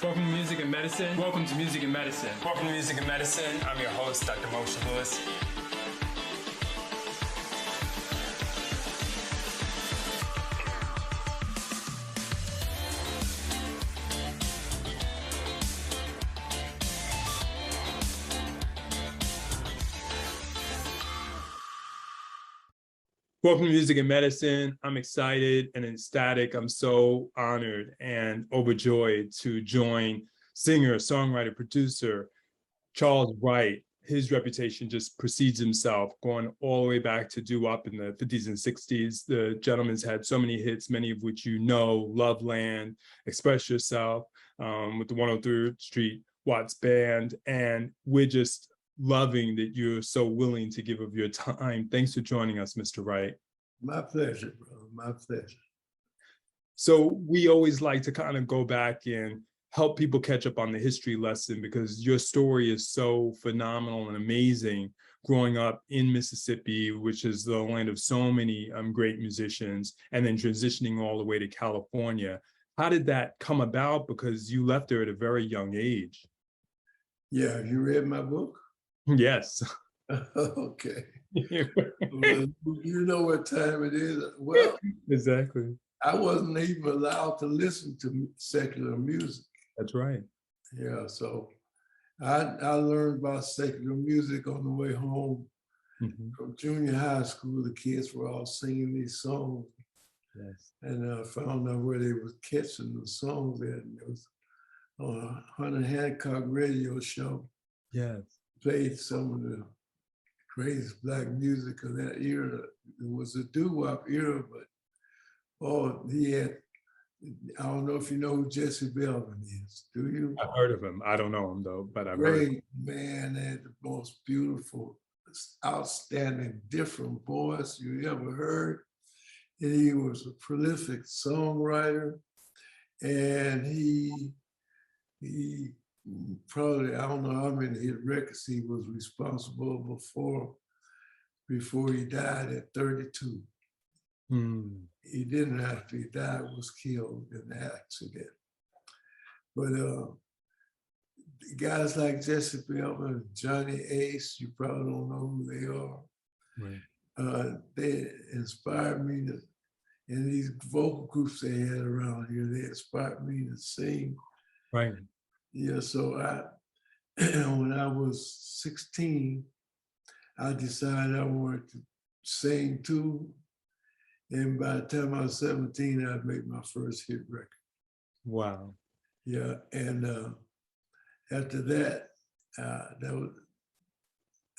Welcome to Music and Medicine. Welcome to Music and Medicine. Welcome to Music and Medicine. I'm your host, Dr. Moshe Lewis. Welcome to Music and Medicine. I'm excited and ecstatic. I'm so honored and overjoyed to join singer, songwriter, producer, Charles Wright. His reputation just precedes himself, going all the way back to doo-wop in the 50s and 60s. The gentleman's had so many hits, many of which you know: Loveland, Express Yourself, with the 103rd Street Watts Band. And we're just loving that you're so willing to give of your time. Thanks for joining us, Mr. Wright. My pleasure, brother, my pleasure. So we always like to kind of go back and help people catch up on the history lesson, because your story is so phenomenal and amazing, growing up in Mississippi, which is the land of so many great musicians, and then transitioning all the way to California. How did that come about? Because you left there at a very young age. Yeah, have you read my book? Yes. Okay. Well, you know what time it is. Well, exactly. I wasn't even allowed to listen to secular music. That's right. Yeah, so I learned about secular music on the way home from junior high school. The kids were all singing these songs. Yes. And I found out where they were catching the songs at. And it was on a Hunter Hancock radio show. Yes. Played some of the greatest black music of that era. It was a doo-wop era, but he had, I don't know if you know who Jesse Belvin is, do you? I've heard of him. I don't know him though, but I've heard of him. Great man, had the most beautiful, outstanding, different voice you ever heard. And he was a prolific songwriter, and he probably, I don't know how many hit records he was responsible before he died at 32. He didn't after he died, was killed in an accident. But guys like Jesse Belvin, Johnny Ace, you probably don't know who they are. Right. They inspired me to, and these vocal groups they had around here, they inspired me to sing. Right. Yeah, so when I was 16, I decided I wanted to sing too. And by the time I was 17, I'd make my first hit record. Wow. Yeah, and after that, that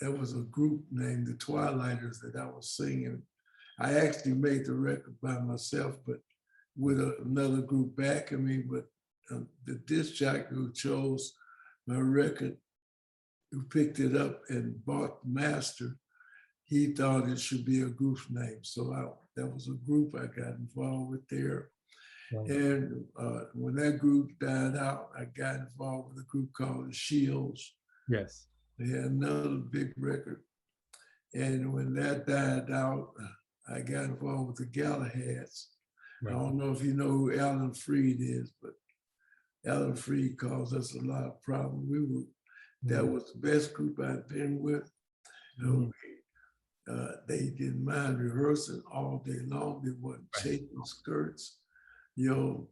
was a group named the Twilighters that I was singing. I actually made the record by myself, but with another group backing me. But the disc jockey who chose my record, who picked it up and bought the master, he thought it should be a group name. So that was a group I got involved with there. Wow. And when that group died out, I got involved with a group called the Shields. Yes. They had another big record. And when that died out, I got involved with the Galahads. Right. I don't know if you know who Alan Freed is, but Alan Freed caused us a lot of problems. That was the best group I'd been with. You know, they didn't mind rehearsing all day long. They wasn't chasing skirts, you know,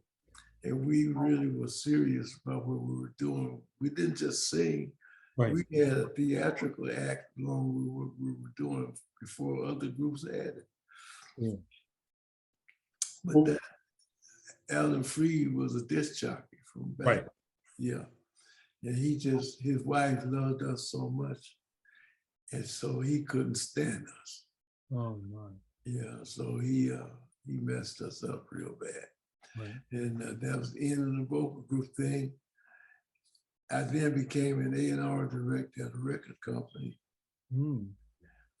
and we really were serious about what we were doing. We didn't just sing. Right. We had a theatrical act along with what we were doing before other groups had it. Yeah. But that Alan Freed was a disc jockey from back. Right. Yeah. And his wife loved us so much. And so he couldn't stand us. Oh my. Yeah, so he messed us up real bad. Right. And that was the end of the vocal group thing. I then became an A&R director at a record company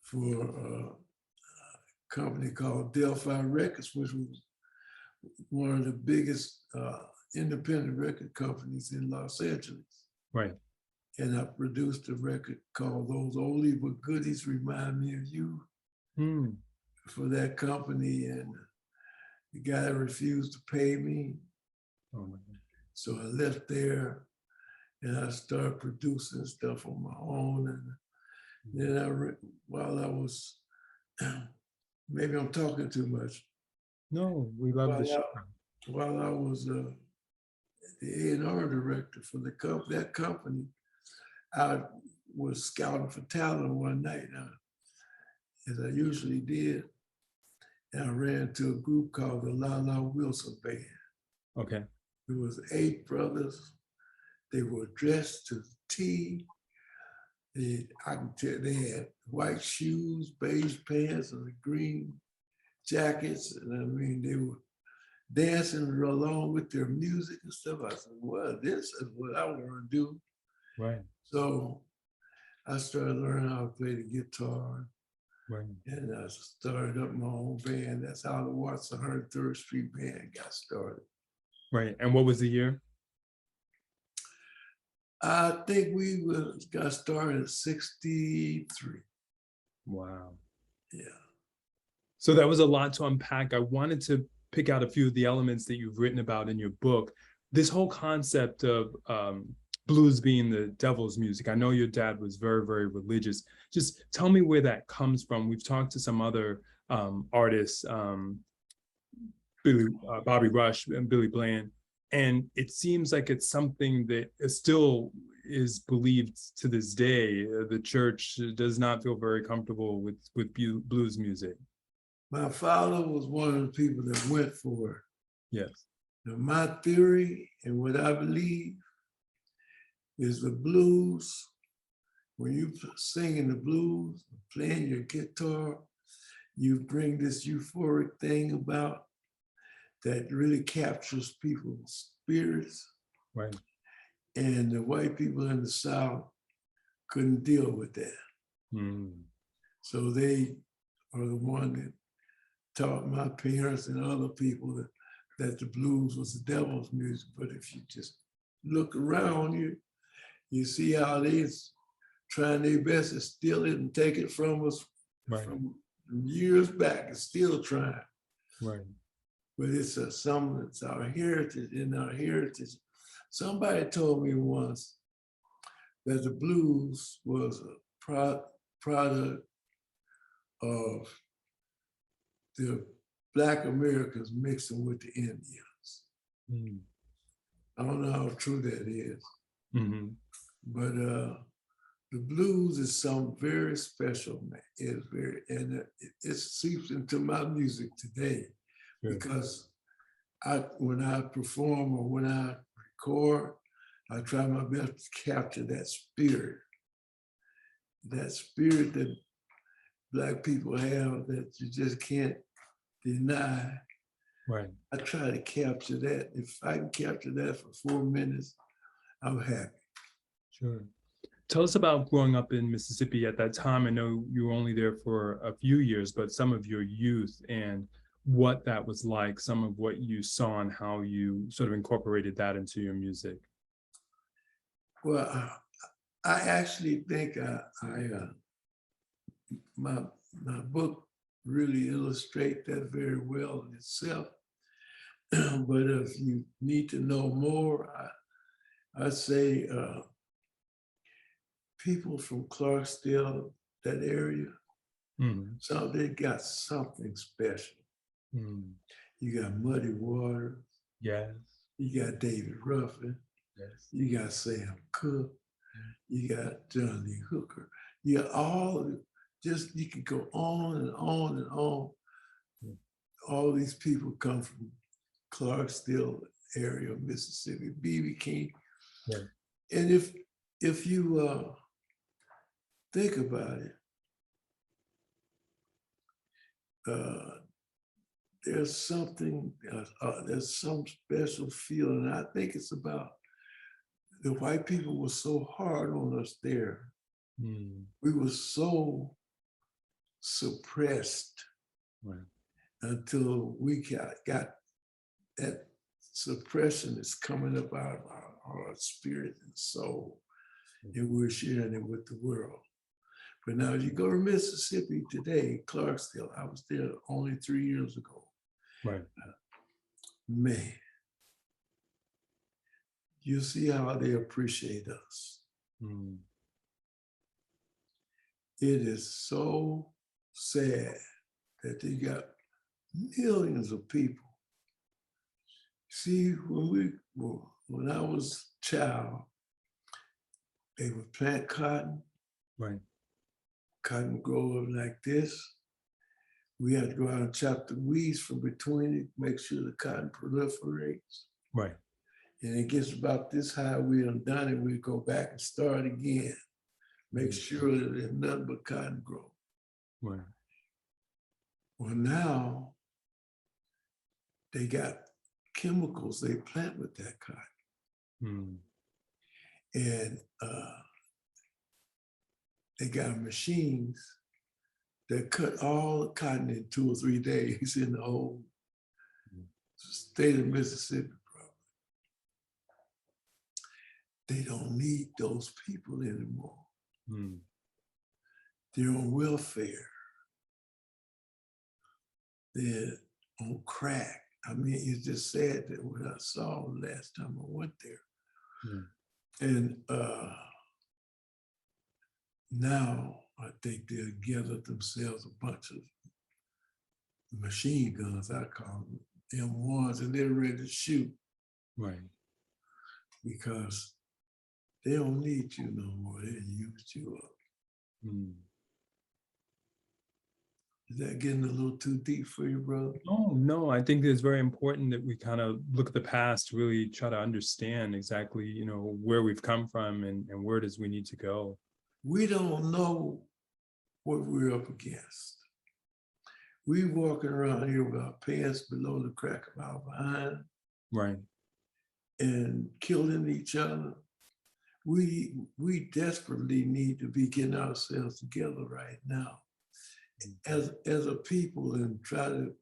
for a company called Delphi Records, which was one of the biggest independent record companies in Los Angeles. Right. And I produced a record called Those Oldie But Goodies Remind Me of You for that company. And the guy refused to pay me. Oh my God. So I left there and I started producing stuff on my own. And then while I was, maybe I'm talking too much. No, we love the show. While I was the A&R director for that company, I was scouting for talent one night, as I usually did. And I ran into a group called the La La Wilson Band. Okay. It was 8 brothers. They were dressed to the T. I can tell they had white shoes, beige pants, and green jackets. And I mean, they were dancing along with their music and stuff. I said, well, this is what I want to do. Right. So I started learning how to play the guitar. Right. And I started up my own band. That's how the Watts 103rd Street Band got started. Right. And what was the year? I think we got started in 63. Wow. Yeah. So that was a lot to unpack. I wanted to pick out a few of the elements that you've written about in your book. This whole concept of blues being the devil's music. I know your dad was very, very religious. Just tell me where that comes from. We've talked to some other artists, Bobby Rush and Billy Bland, and it seems like it's something that still is believed to this day. The church does not feel very comfortable with blues music. My father was one of the people that went for it. Yes. Now, my theory and what I believe is the blues, when you singing the blues, playing your guitar, you bring this euphoric thing about that really captures people's spirits. Right. And the white people in the South couldn't deal with that. Mm. So they are the one that taught my parents and other people that the blues was the devil's music. But if you just look around you, you see how they're trying their best to steal it and take it from us from years back and still trying. Right. But it's it's our heritage, and our heritage. Somebody told me once that the blues was a product of the Black Americans mixing with the Indians. Mm. I don't know how true that is. Mm-hmm. But the blues is something very special, man. It seeps into my music today. Sure. Because when I perform or when I record, I try my best to capture that spirit that Black people have that you just can't deny. Right. I try to capture that. If I can capture that for 4 minutes, I'm happy. Sure. Tell us about growing up in Mississippi at that time. I know you were only there for a few years, but some of your youth and what that was like, some of what you saw and how you sort of incorporated that into your music. Well, I actually think my book really illustrates that very well in itself. But if you need to know more, I say people from Clarksdale, that area, so they got something special. Mm. You got Muddy Waters. Yes. You got David Ruffin. Yes. You got Sam Cooke. You got Johnny Hooker. You got you can go on and on and on. All these people come from Clarksdale area of Mississippi, B.B. King. Right. And if you think about it, there's some special feeling. I think it's about the white people were so hard on us there. Mm. We were so suppressed until we got that suppression is coming up out of our spirit and soul, and we're sharing it with the world. But now you go to Mississippi today, Clarksdale, I was there only 3 years ago. Right. Man, you see how they appreciate us. Mm. It is so sad that they got millions of people. See, when I was a child, they would plant cotton, Right. cotton grow up like this. We had to go out and chop the weeds from between it, make sure the cotton proliferates. Right. And it gets about this high, we done it, we go back and start again. Make sure that there's nothing but cotton grow. Right. Well, now they got chemicals they plant with that cotton. Mm. And they got machines that cut all the cotton in 2 or 3 days in the whole state of Mississippi. They don't need those people anymore. Mm. They're on welfare. They're on crack. I mean, it's just sad that what I saw the last time I went there. Mm. And now I think they'll gather themselves a bunch of machine guns, I call them, M1s, and they're ready to shoot. Right. Because they don't need you no more. They used you up. Mm. Is that getting a little too deep for you, brother? Oh, no, I think it's very important that we kind of look at the past, really try to understand exactly, you know, where we've come from and where it is we need to go. We don't know what we're up against. We walking around here with our pants below the crack of our behind. Right. And killing each other. We desperately need to be getting ourselves together right now as a people and try to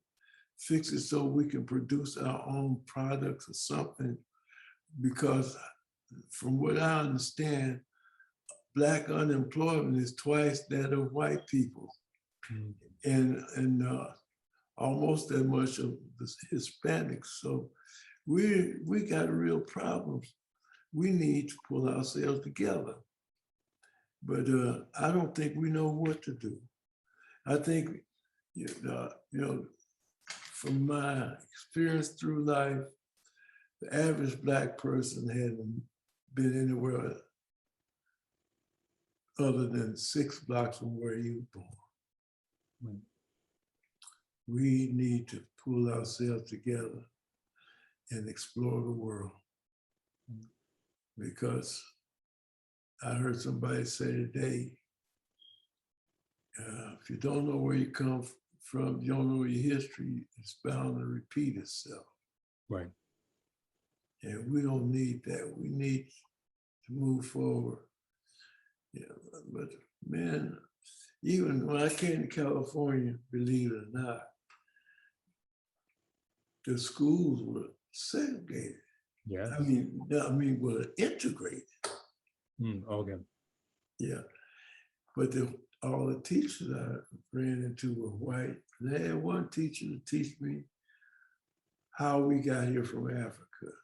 fix it so we can produce our own products or something. Because from what I understand, Black unemployment is twice that of white people. Mm. And almost that much of the Hispanics. So we got real problems. We need to pull ourselves together. But I don't think we know what to do. I think, you know, from my experience through life, the average Black person hadn't been anywhere other than 6 blocks from where he was born. Mm. We need to pull ourselves together and explore the world. Because I heard somebody say today, if you don't know where you come from, you don't know your history, it's bound to repeat itself. Right. And we don't need that. We need to move forward. Yeah, but man, even when I came to California, believe it or not, the schools were segregated. Yeah. I mean, were integrated. Okay. Yeah. But all the teachers I ran into were white. And I had one teacher to teach me how we got here from Africa.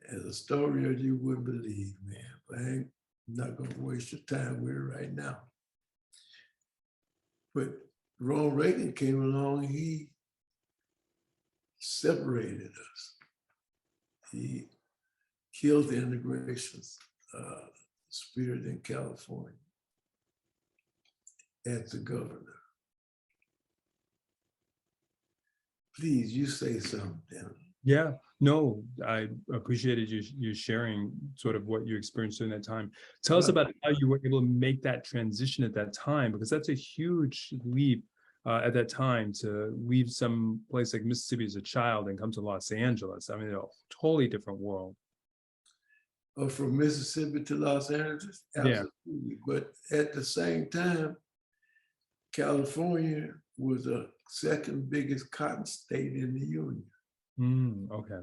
And a story that you wouldn't believe, man. But I'm not going to waste your time with it right now. But Ronald Reagan came along, he separated us. He killed the integration spirit in California as the governor. Please, you say something. Yeah, no, I appreciated you sharing sort of what you experienced during that time. Tell us about how you were able to make that transition at that time, because that's a huge leap at that time to leave some place like Mississippi as a child and come to Los Angeles. I mean, a totally different world. Oh, from Mississippi to Los Angeles? Absolutely. Yeah. But at the same time, California was the second biggest cotton state in the Union. Okay.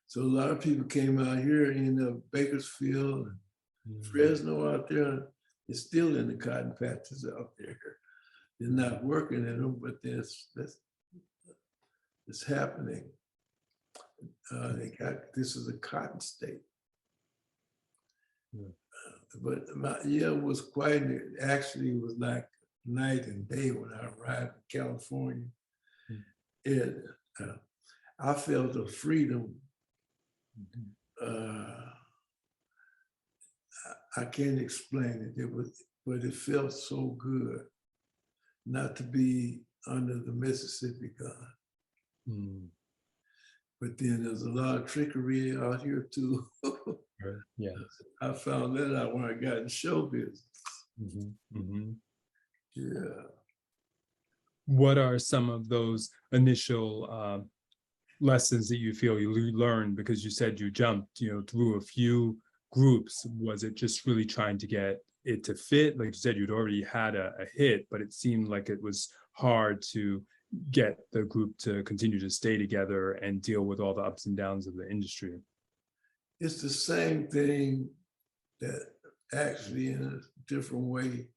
So a lot of people came out here in Bakersfield and Fresno out there. They're still in the cotton patches out there. They're not working in them, but it's happening. This is a cotton state. Yeah. But my year was quite, actually it was like night and day when I arrived in California. It, I felt a freedom. I can't explain it. But it felt so good not to be under the Mississippi gun. But then there's a lot of trickery out here too. Yeah. I found that out when I got in show business. Yeah. What are some of those initial lessons that you feel you learned? Because you said you jumped, through a few groups. Was it just really trying to get it to fit? Like you said, you'd already had a hit, but it seemed like it was hard to get the group to continue to stay together and deal with all the ups and downs of the industry. It's the same thing that actually in a different way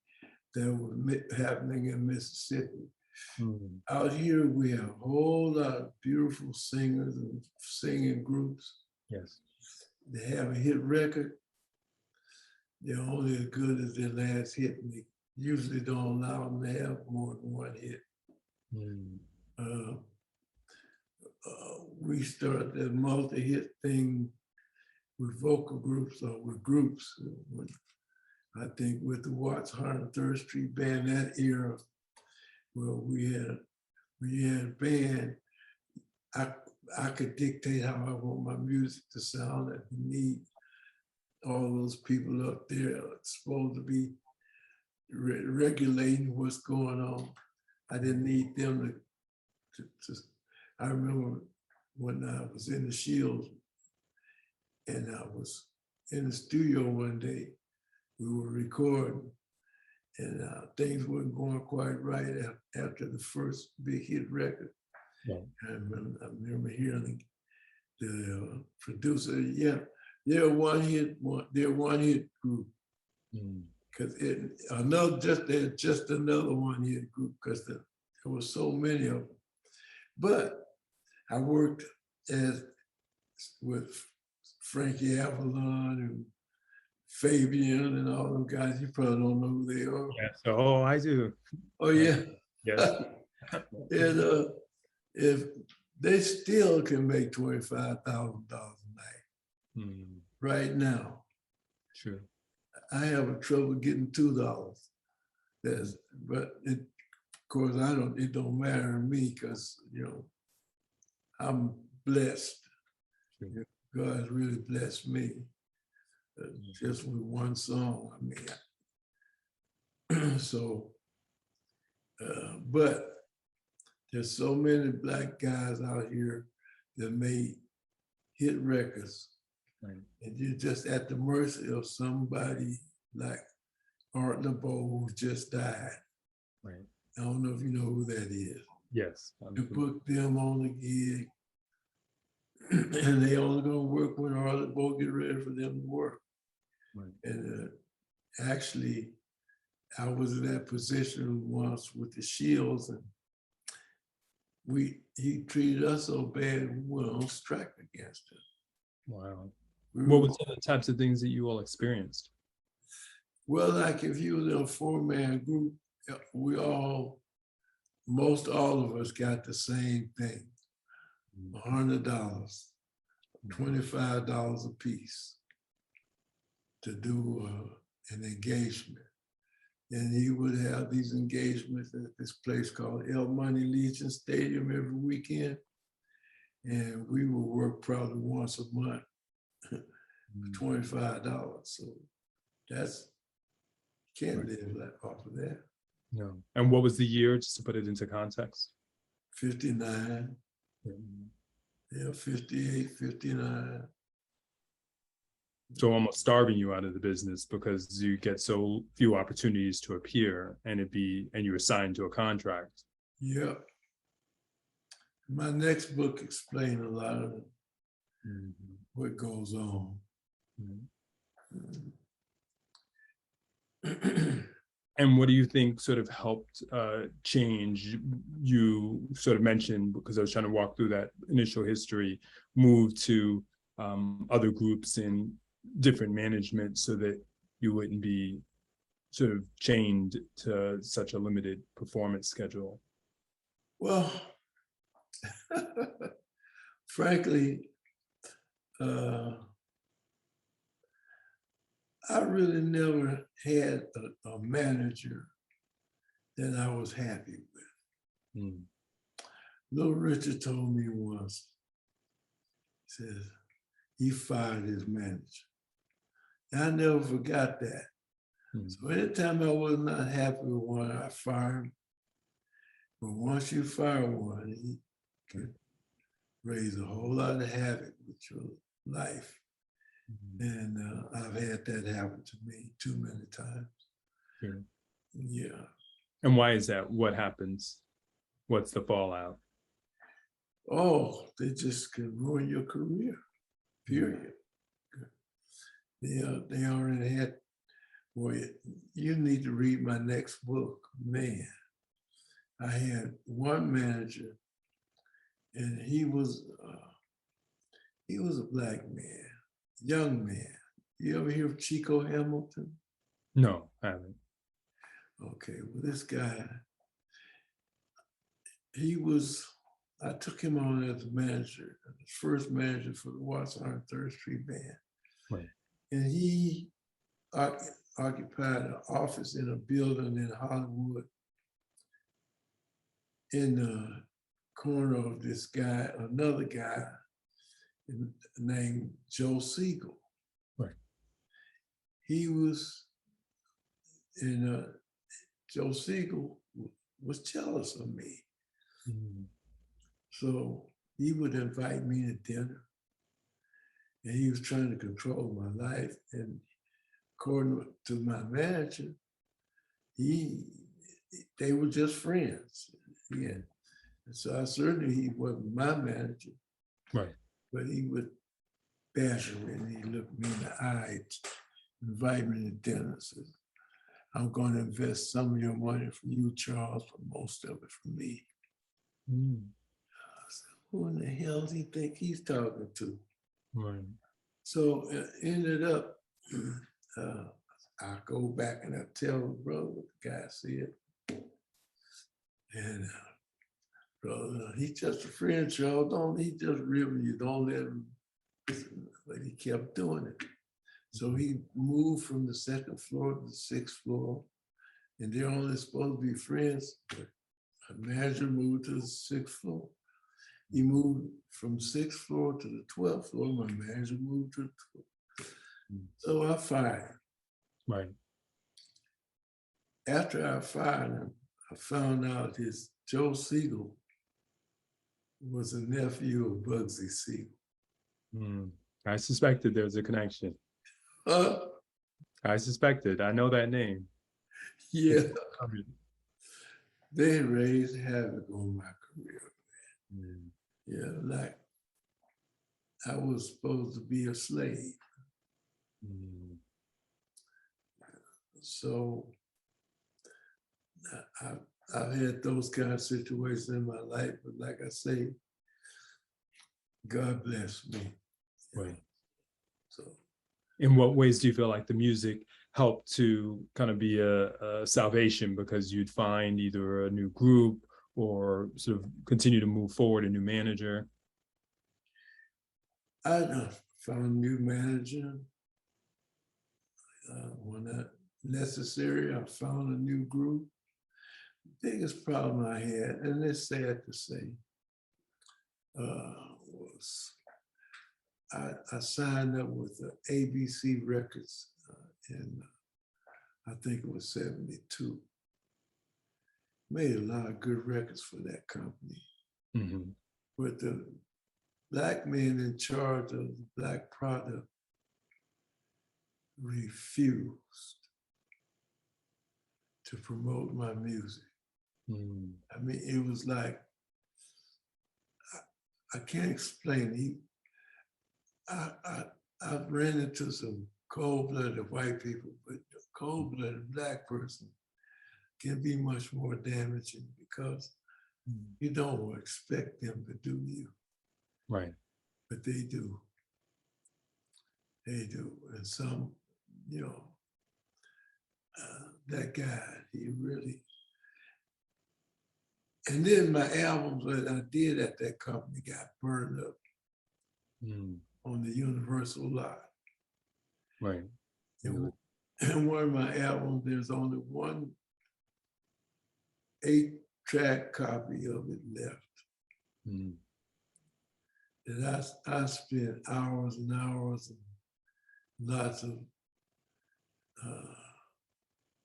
that was happening in Mississippi. Out here, we have a whole lot of beautiful singers and singing groups. Yes. They have a hit record. They're only as good as their last hit. And they usually don't allow them to have more than one hit. We started that multi-hit thing with vocal groups or with groups. I think with the Watts 103rd Street Band, that era, well, we had a band. I could dictate how I want my music to sound. I need all those people up there supposed to be regulating what's going on. I didn't need them to I remember when I was in the Shields and I was in the studio one day, we were recording and things weren't going quite right after the first big hit record. Yeah. I remember hearing the producer, yeah, they're a one hit group. Because they're just another one hit group because there were so many of them. But I worked with Frankie Avalon and Fabian and all them guys. You probably don't know who they are. Yeah, I do. Oh yeah. Yes. And if they still can make $25,000 a night right now. Sure. I have a trouble getting $2. But of course it don't matter to me because I'm blessed. Sure. God's really blessed me just with one song. But there's so many Black guys out here that made hit records. Right. And you're just at the mercy of somebody like Art LeBeau, who just died. Right. I don't know if you know who that is. Yes. You book them on the gig, and they only gonna work when Art LeBeau get ready for them to work. Right. And actually, I was in that position once with the Shields, and he treated us so bad we went on strike against him. Wow. What were some of the types of things that you all experienced? Well, like if you was in a 4-man group, most all of us got the same thing. $100, $25 a piece to do an engagement. And he would have these engagements at this place called El Money Legion Stadium every weekend. And we would work probably once a month for $25. So can't live off of that. No. And what was the year, just to put it into context? 59. Yeah, 58, 59. So almost starving you out of the business because you get so few opportunities to appear and you're assigned to a contract. Yeah. My next book explained a lot of what goes on. And what do you think sort of helped change? You sort of mentioned, because I was trying to walk through that initial history, move to other groups in different management so that you wouldn't be sort of chained to such a limited performance schedule. Well, frankly, I really never had a manager that I was happy with. Mm. Little Richard told me once, he says, he fired his manager. And I never forgot that. Mm. So anytime I was not happy with one, I fired him. But once you fire one, he can raise a whole lot of havoc with your life. And I've had that happen to me too many times. Sure. Yeah. And why is that? What happens? What's the fallout? Oh, they just can ruin your career, period. They already had, well, you need to read my next book. Man, I had one manager and he was a black man, young man. You ever hear of Chico Hamilton? No, I haven't. Okay, well, this guy, I took him on as a manager, the first manager for the Watts 103rd Street Band. Right. And he occupied an office in a building in Hollywood in the corner of this guy, another guy named Joe Siegel. Right. He was, and Joe Siegel was jealous of me. Mm. So he would invite me to dinner and he was trying to control my life. And according to my manager, they were just friends. Yeah. And so he wasn't my manager. Right. But he would bash me and he looked me in the eye, invite me to dinner, says, I'm going to invest some of your money for you, Charles, but most of it for me. Mm. I said, who in the hell does he think he's talking to? Right. So it ended up, I go back and I tell the brother what the guy said. And brother, he's just a friend, Charles. He just ribbing you. Don't let him. But he kept doing it. So he moved from the second floor to the sixth floor. And they're only supposed to be friends. But a manager moved to the sixth floor. He moved from sixth floor to the 12th floor. My manager moved to the 12th. So I fired him. Right. After I fired him, I found out his Joe Siegel was a nephew of Bugsy Siegel. Mm. I suspected there was a connection. Uh, I suspected. I know that name. yeah. They raised havoc on my career. Mm. Yeah, like I was supposed to be a slave. Mm. So I've had those kind of situations in my life, but like I say, God bless me. Right. So, in what ways do you feel like the music helped to kind of be a salvation, because you'd find either a new group or sort of continue to move forward, a new manager? I found a new manager. When that necessary, I found a new group. The biggest problem I had, and it's sad to say, was I signed up with ABC Records in, I think it was 72. Made a lot of good records for that company. Mm-hmm. But the black man in charge of the black product refused to promote my music. Mm. I mean, it was like, I can't explain it. I've ran into some cold-blooded white people, but a cold-blooded black person can be much more damaging because you don't expect them to do you, Right. but they do. They do. And some, you know, that guy, he really. And then my albums that I did at that company got burned up on the Universal lot. Right. And one of my albums, there's only one 8-track copy of it left. And I spent hours and hours and lots of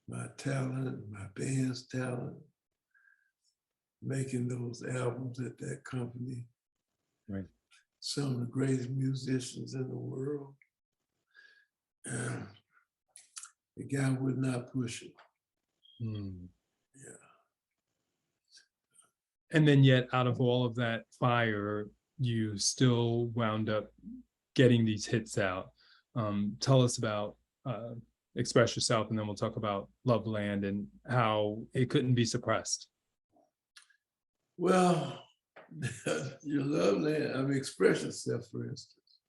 my talent, my band's talent, making those albums at that company. Right. Some of the greatest musicians in the world. The guy would not push it. Yeah. And then yet out of all of that fire, you still wound up getting these hits out. Tell us about Express Yourself, and then we'll talk about Loveland and how it couldn't be suppressed. Well, your Loveland, I mean, Express Yourself, for instance.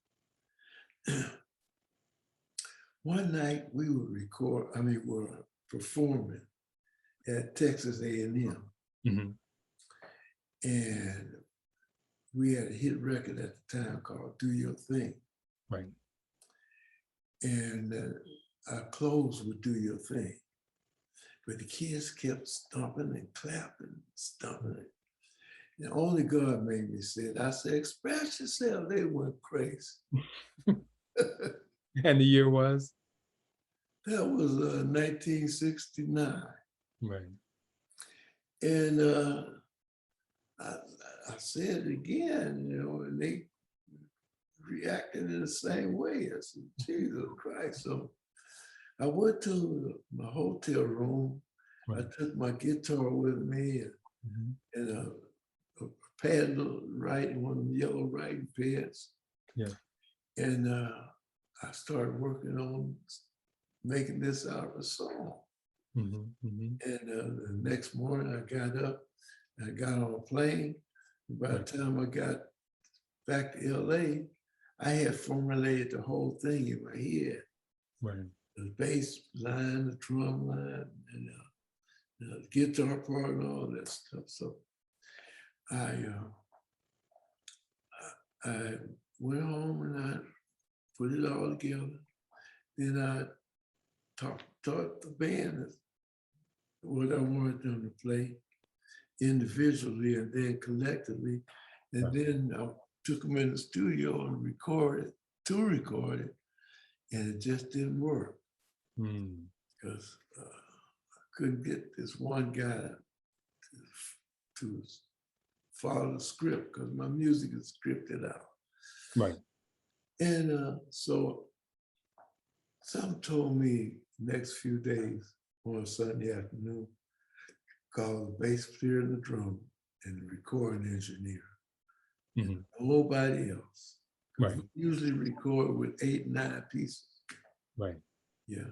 One night we would we're performing at Texas A&M. And we had a hit record at the time called Do Your Thing. Right. And our clothes would Do Your Thing. But the kids kept stomping and clapping, stomping it. And only God made me say it. I said, express yourself. They went crazy. And the year was? That was 1969. Right. And I said it again, you know, and they reacted in the same way. I said, Jesus Christ. So I went to my hotel room. Right. I took my guitar with me and a pad to write, and one of them yellow writing pads. Yeah. And I started working on making this out of a song. And the next morning I got up, I got on a plane. By the time I got back to LA, I had formulated the whole thing in my head. Right. The bass line, the drum line, and the guitar part and all that stuff. So I went home and I put it all together. Then I taught the band what I wanted them to play individually and then collectively. And then I took them in the studio and recorded, and it just didn't work. Because I couldn't get this one guy to follow the script because my music is scripted out. Right. And so some told me next few days on a Sunday afternoon, call the bass player and the drummer and the recording engineer. Nobody else. Right. We usually record with 8, 9 pieces. Right. Yeah.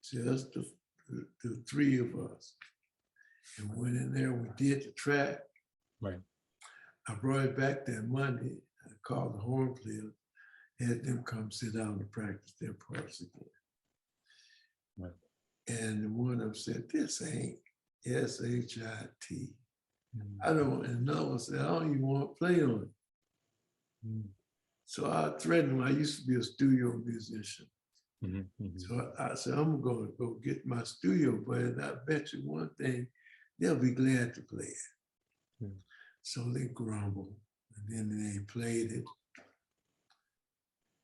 Just the 3 of us. And went in there, we did the track. Right. I brought it back that Monday. I called the horn players, had them come sit down and practice their parts again. Right. And one of them said, this ain't S-H-I-T. I don't, and another one said, I don't even want to play on it. So I threatened him. I used to be a studio musician. So I said, I'm going to go get my studio buddy, and I bet you one thing, they'll be glad to play it. So they grumbled, and then they played it.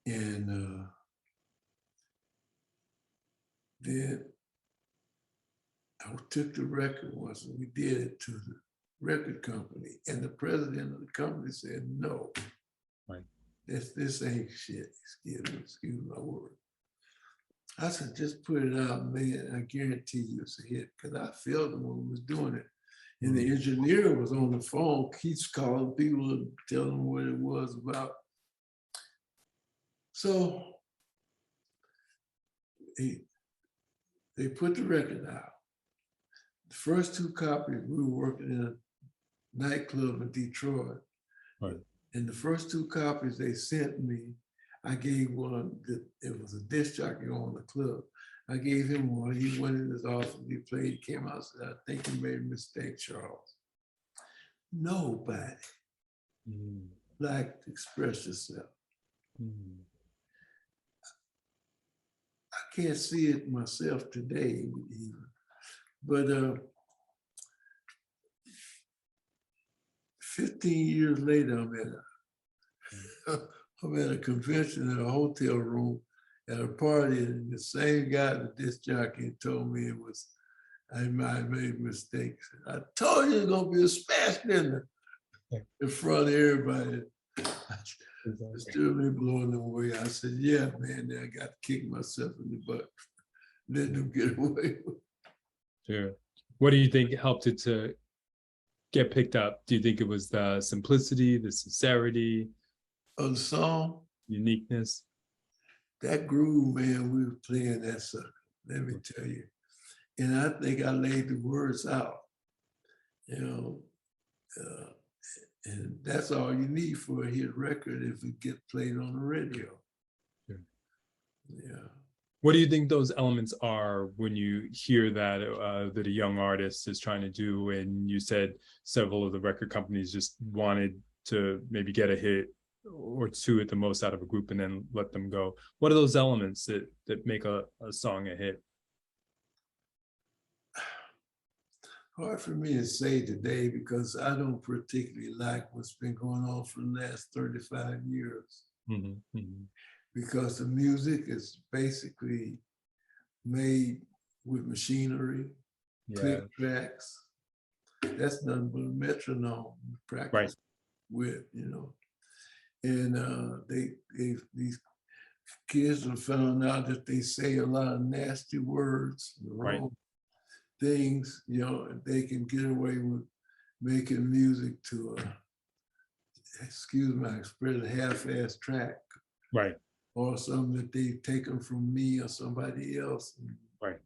And then I took the record once and we did it to the record company, and the president of the company said, no, right. This ain't shit, excuse my word. I said, just put it out, man, I guarantee you it's a hit, because I felt it when we was doing it. And the engineer was on the phone, keeps calling people and telling them what it was about. So they put the record out. The first two copies, we were working in a nightclub in Detroit. Right. And the first two copies they sent me, I gave one, it was a disc jockey on the club. I gave him one. He went in his office, he played, he came out, said, I think you made a mistake, Charles. Nobody liked to express yourself. I can't see it myself today, even. But 15 years later, I'm at a convention in a hotel room at a party, and the same guy, the disc jockey, told me I made mistakes. I told you it's gonna be a smash dinner in front of everybody. It still me blowing them away. I said, yeah, man, I got to kick myself in the butt, let them get away with it. Sure. What do you think helped it to get picked up? Do you think it was the simplicity, the sincerity, of the song? Uniqueness? That groove, man, we were playing that sucker, let me tell you. And I think I laid the words out, you know, and that's all you need for a hit record if it gets played on the radio. Sure. Yeah. What do you think those elements are when you hear that that a young artist is trying to do? And you said several of the record companies just wanted to maybe get a hit or two at the most out of a group and then let them go. What are those elements that make a song a hit? Hard for me to say today because I don't particularly like what's been going on for the last 35 years. Because the music is basically made with machinery, click tracks. That's nothing but a metronome to practice with, you know. And these kids have found out that they say a lot of nasty words, wrong things, you know, they can get away with making music to excuse my expression, half-ass track. Right. Or something that they've taken from me or somebody else. Right.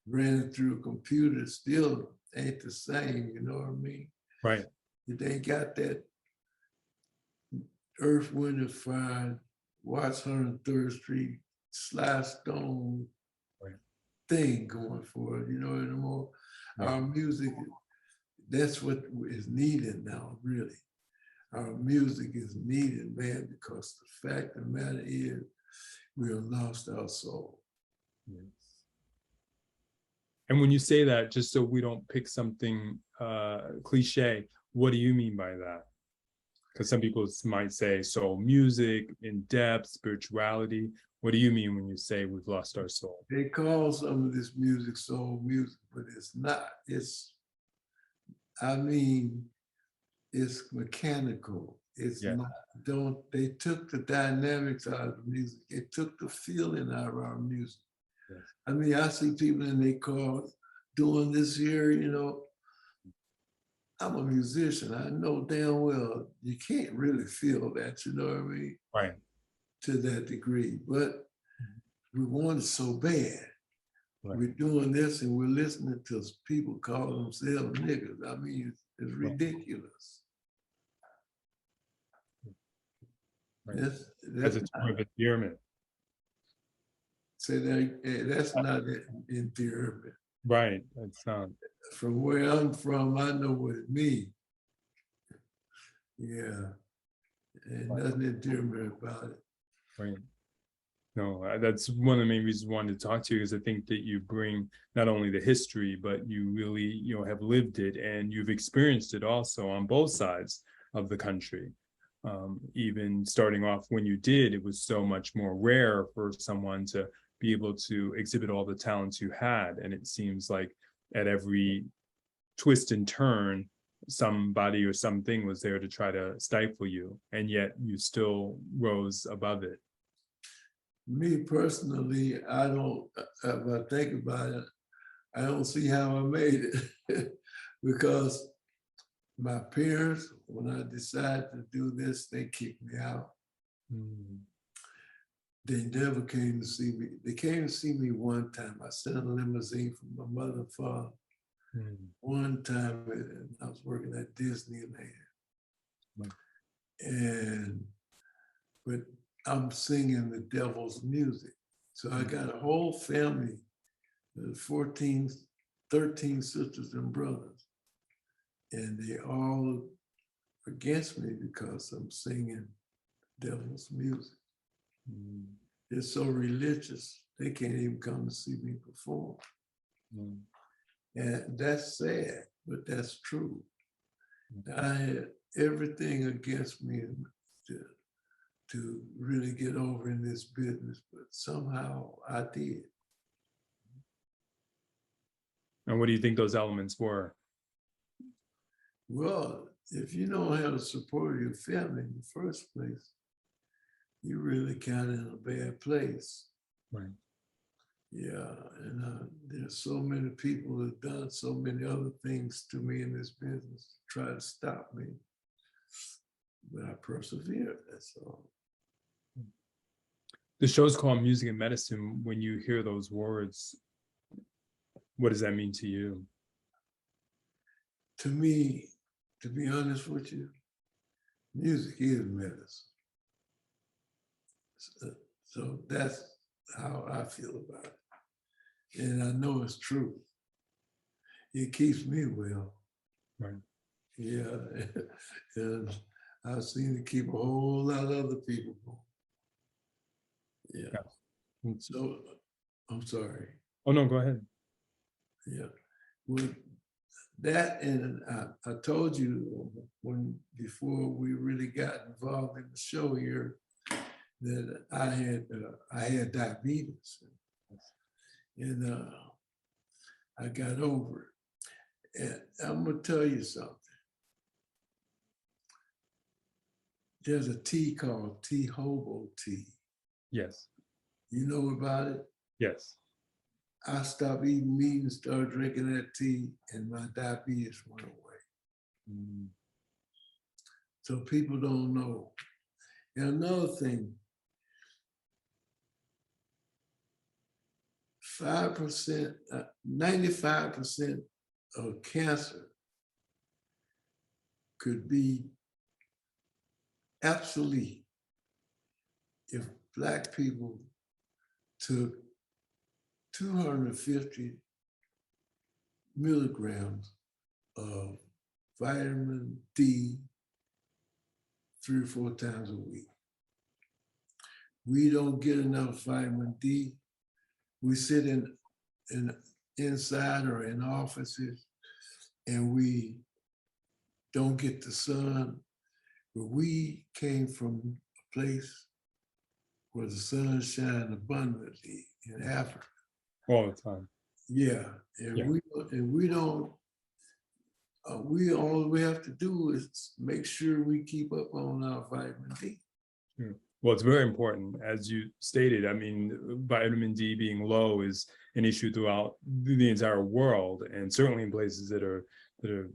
Ran it through a computer, still ain't the same, you know what I mean? Right. If they got that Earth, Wind and Fire, Watts 103rd Street, Sly Stone thing going for it, you know, anymore. Our music, that's what is needed now, really. Our music is needed, man, because the fact of the matter is we have lost our soul. Yes. And when you say that, just so we don't pick something cliche, what do you mean by that? Because some people might say soul music, in depth, spirituality. What do you mean when you say we've lost our soul? They call some of this music soul music, but it's not. It's mechanical. It's not, they took the dynamics out of the music. They took the feeling out of our music. Yes. I mean, I see people in their cars doing this here, you know. I'm a musician. I know damn well you can't really feel that, you know what I mean? Right. To that degree, but we want it so bad. Right. We're doing this and we're listening to people call themselves niggas. I mean, it's ridiculous. Right. That's a term of endearment. Say that's not endearment. Right, that's not. From where I'm from, I know what it means. Yeah, and nothing endearment about it. Right. No, that's one of the main reasons I wanted to talk to you, is I think that you bring not only the history, but you really, you know, have lived it and you've experienced it also on both sides of the country. Even starting off when you did, it was so much more rare for someone to be able to exhibit all the talents you had. And it seems like at every twist and turn, somebody or something was there to try to stifle you, and yet you still rose above it. Me personally, I don't, if I think about it, I don't see how I made it because my parents, when I decided to do this, they kicked me out. They never came to see me. They came to see me one time. I sent a limousine for my mother and father. One time I was working at Disneyland, Right. but I'm singing the devil's music. So I got a whole family, 14, 13 sisters and brothers, and they all against me because I'm singing devil's music. They're so religious, they can't even come to see me perform. And that's sad, but that's true. I had everything against me to really get over in this business, but somehow I did. And what do you think those elements were? Well, if you don't have the support of your family in the first place, you're really kind of in a bad place. Right. Yeah, and there's so many people that have done so many other things to me in this business, try to stop me. But I persevered, that's all. The show's called Music and Medicine. When you hear those words, what does that mean to you? To me, to be honest with you, music is medicine. So that's how I feel about it. And I know it's true. It keeps me well. Right. Yeah. And I've seen it keep a whole lot of other people going. Yeah. So I'm sorry. Oh, no, go ahead. Yeah. With that, and I told you before we really got involved in the show here, that I had diabetes, and I got over it. And I'm gonna tell you something. There's a tea called tea hobo tea. Yes. You know about it? Yes. I stopped eating meat and started drinking that tea, and my diabetes went away. So people don't know. And another thing, 5%, 95% of cancer could be obsolete if Black people took 250 milligrams of vitamin D 3 or 4 times a week. We don't get enough vitamin D. We sit inside or in offices and we don't get the sun. But we came from a place where the sun shines abundantly in Africa. All the time. Yeah, and we don't. All we have to do is make sure we keep up on our vitamin D. Well, it's very important, as you stated. I mean, vitamin D being low is an issue throughout the entire world, and certainly in places that are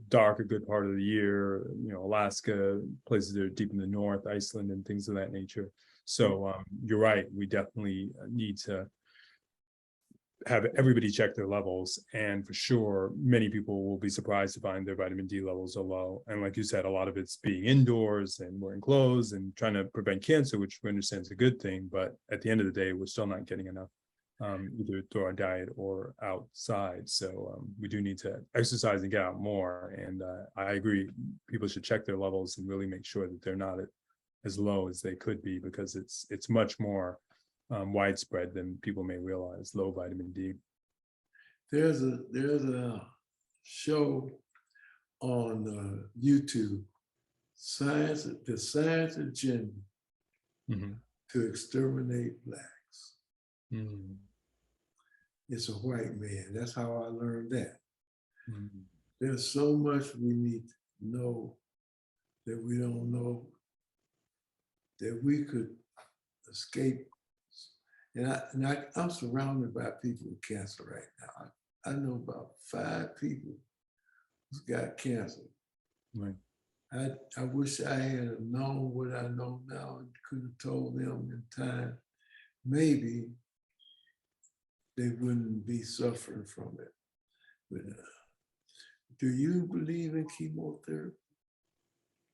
dark a good part of the year. You know, Alaska, places that are deep in the north, Iceland, and things of that nature. So you're right. We definitely need to have everybody check their levels, and for sure many people will be surprised to find their vitamin D levels are low. And like you said, a lot of it's being indoors and wearing clothes and trying to prevent cancer, which we understand is a good thing, but at the end of the day we're still not getting enough, either through our diet or outside. So we do need to exercise and get out more. And I agree, people should check their levels and really make sure that they're not as low as they could be, because it's much more widespread than people may realize, low vitamin D. There's a show on YouTube, the science agenda to exterminate Blacks. It's a white man. That's how I learned that. There's so much we need to know that we don't know, that we could escape. And I'm surrounded by people with cancer right now. I know about 5 people who's got cancer. Right. I wish I had known what I know now and could have told them in time. Maybe they wouldn't be suffering from it. But Do you believe in chemotherapy?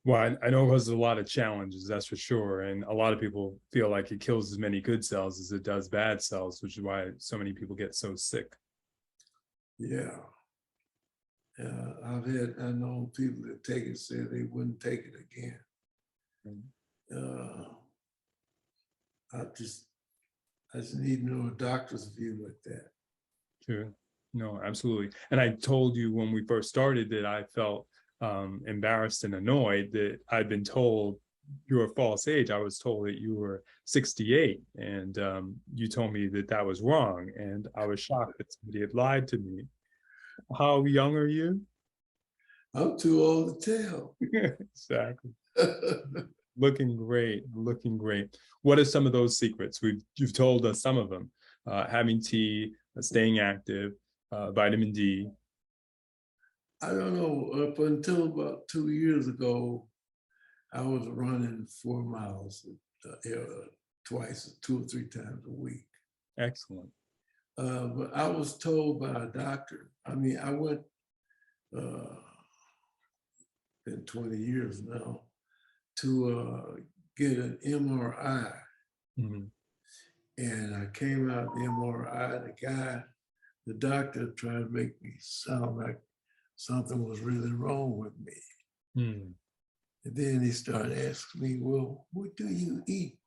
Well, I know it has a lot of challenges, that's for sure. And a lot of people feel like it kills as many good cells as it does bad cells, which is why so many people get so sick. Yeah. I know people that take it said they wouldn't take it again. I just need to know a doctor's view with that. Sure. No, absolutely. And I told you when we first started that I felt embarrassed and annoyed that I'd been told your false age. I was told that you were 68, and you told me that that was wrong. And I was shocked that somebody had lied to me. How young are you? I'm too old to tell. Exactly. Looking great, looking great. What are some of those secrets? You've told us some of them. Having tea, staying active, vitamin D. I don't know, up until about 2 years ago, I was running 4 miles twice, 2 or 3 times a week. Excellent. But I was told by a doctor, I mean, I went, been 20 years now, to get an MRI. Mm-hmm. And I came out the MRI, the doctor tried to make me sound like something was really wrong with me. Mm. And then he started asking me, well, what do you eat?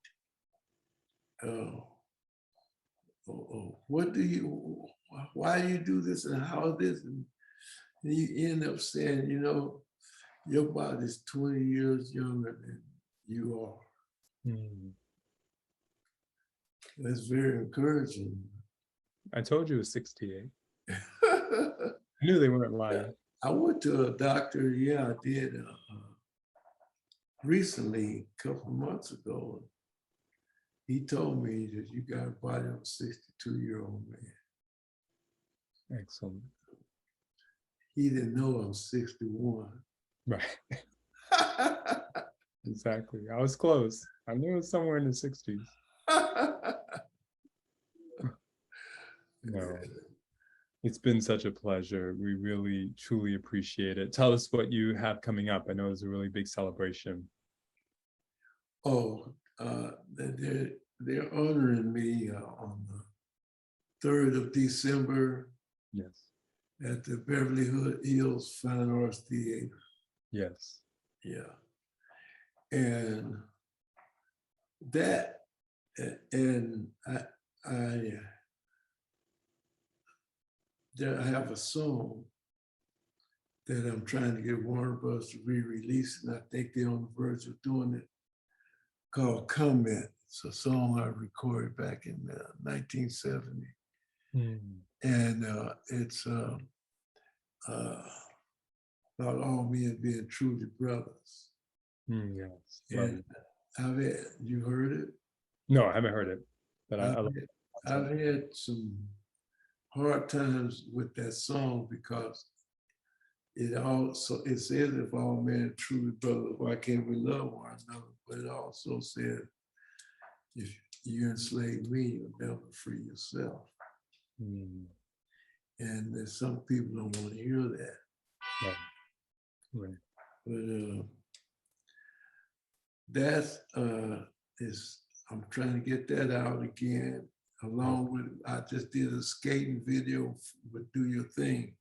What do you, why do you do this and how this? And you end up saying, you know, your body's 20 years younger than you are. Mm. That's very encouraging. I told you it was 68. I knew they weren't lying. I went to a doctor, yeah, I did recently, a couple of months ago. He told me that you got a body of a 62-year-old man. Excellent. He didn't know I was 61. Right. Exactly. I was close. I knew it was somewhere in the 60s. No. It's been such a pleasure. We really, truly appreciate it. Tell us what you have coming up. I know it's a really big celebration. Oh, they're honoring me on the 3rd of December. Yes. At the Beverly Hills Fine Arts Theater. Yes. Yeah. And that, and I have a song that I'm trying to get Warner Bros. To re-release, and I think they're on the verge of doing it, called Comment. It's a song I recorded back in 1970. Mm. And it's about all men being truly brothers. Mm, yes. And you heard it? No, I haven't heard it, but I've had some hard times with that song because it says if all men are truly brothers, why can't we love one another? But it also said if you enslave me, you'll never free yourself. Mm. And some people don't want to hear that. Right. Right. But that's I'm trying to get that out again, along with, I just did a skating video with Do Your Thing.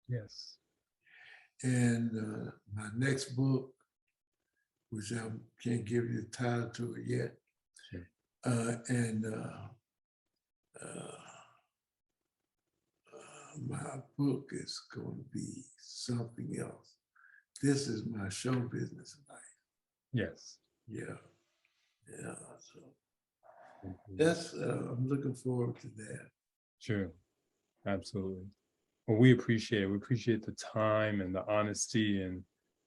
Yes. And my next book, which I can't give you the title to it yet. Sure. My book is going to be something else. This is my show business life. Yes. Yeah. Yeah. So that's, I'm looking forward to that. Sure. Absolutely. Well, we appreciate it. We appreciate the time and the honesty and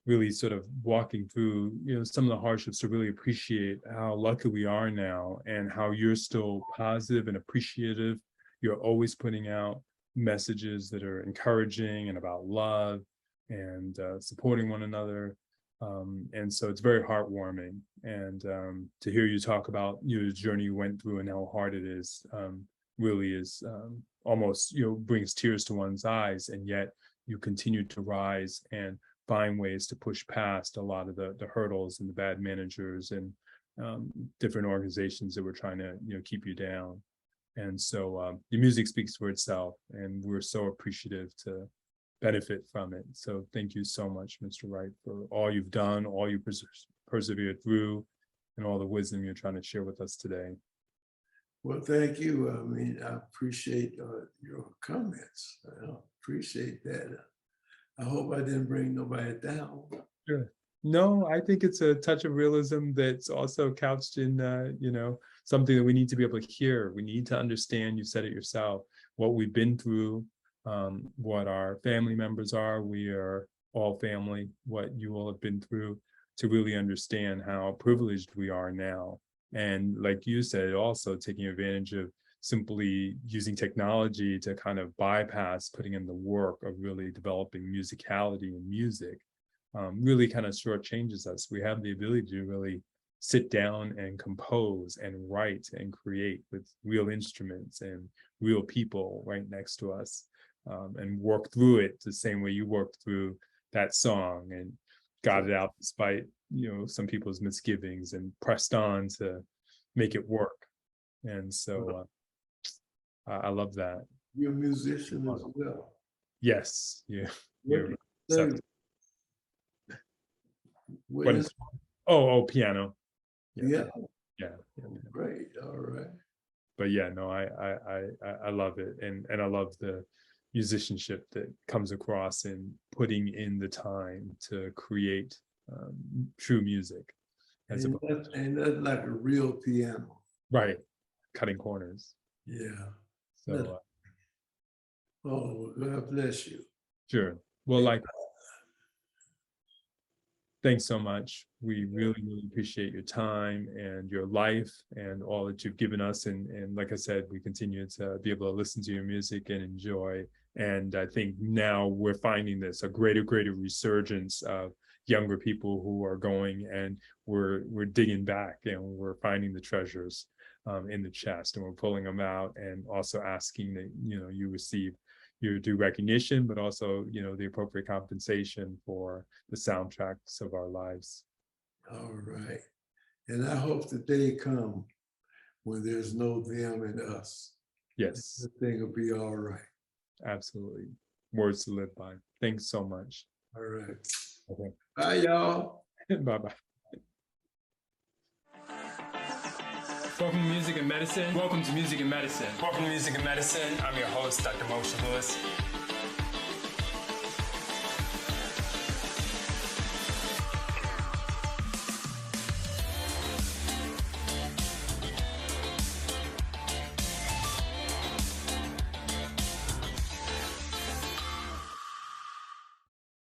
really sort of walking through, some of the hardships to really appreciate how lucky we are now and how you're still positive and appreciative. You're always putting out messages that are encouraging and about love and supporting one another. And so it's very heartwarming. And to hear you talk about your journey you went through and how hard it is, really is almost, brings tears to one's eyes. And yet you continue to rise and find ways to push past a lot of the hurdles and the bad managers and different organizations that were trying to keep you down. And so the music speaks for itself, and we're so appreciative to benefit from it. So thank you so much, Mr. Wright, for all you've done, all you persevered through, and all the wisdom you're trying to share with us today. Well, thank you. I mean, I appreciate your comments. I appreciate that. I hope I didn't bring nobody down. Sure. No, I think it's a touch of realism that's also couched in, something that we need to be able to hear. We need to understand, you said it yourself, what we've been through, what our family members are. We are all family, what you all have been through, to really understand how privileged we are now. And like you said, also taking advantage of simply using technology to kind of bypass putting in the work of really developing musicality and music, really kind of shortchanges us. We have the ability to really sit down and compose and write and create with real instruments and real people right next to us, and work through it the same way you worked through that song and got it out despite some people's misgivings, and pressed on to make it work. And so I love that. You're a musician as well. Yes. Yeah. What is piano. yeah. Yeah. Great. All right. But yeah, no, I love it, and I love the musicianship that comes across in putting in the time to create true music. And that's like a real piano. Right, cutting corners. Yeah. So God bless you. sure. Well, thanks so much. We really, really appreciate your time and your life and all that you've given us. And like I said, we continue to be able to listen to your music and enjoy. And I think now we're finding this a greater resurgence of younger people who are going, and we're digging back, and we're finding the treasures in the chest, and we're pulling them out, and also asking that you receive your due recognition, but also the appropriate compensation for the soundtracks of our lives. All right. And I hope the day come when there's no them and us. Yes. The thing will be all right. Absolutely. Words to live by. Thanks so much. All right. Okay. Bye, y'all. Bye-bye. Welcome to Music and Medicine. Welcome to Music and Medicine. Welcome to Music and Medicine. I'm your host, Dr. Moshe Lewis.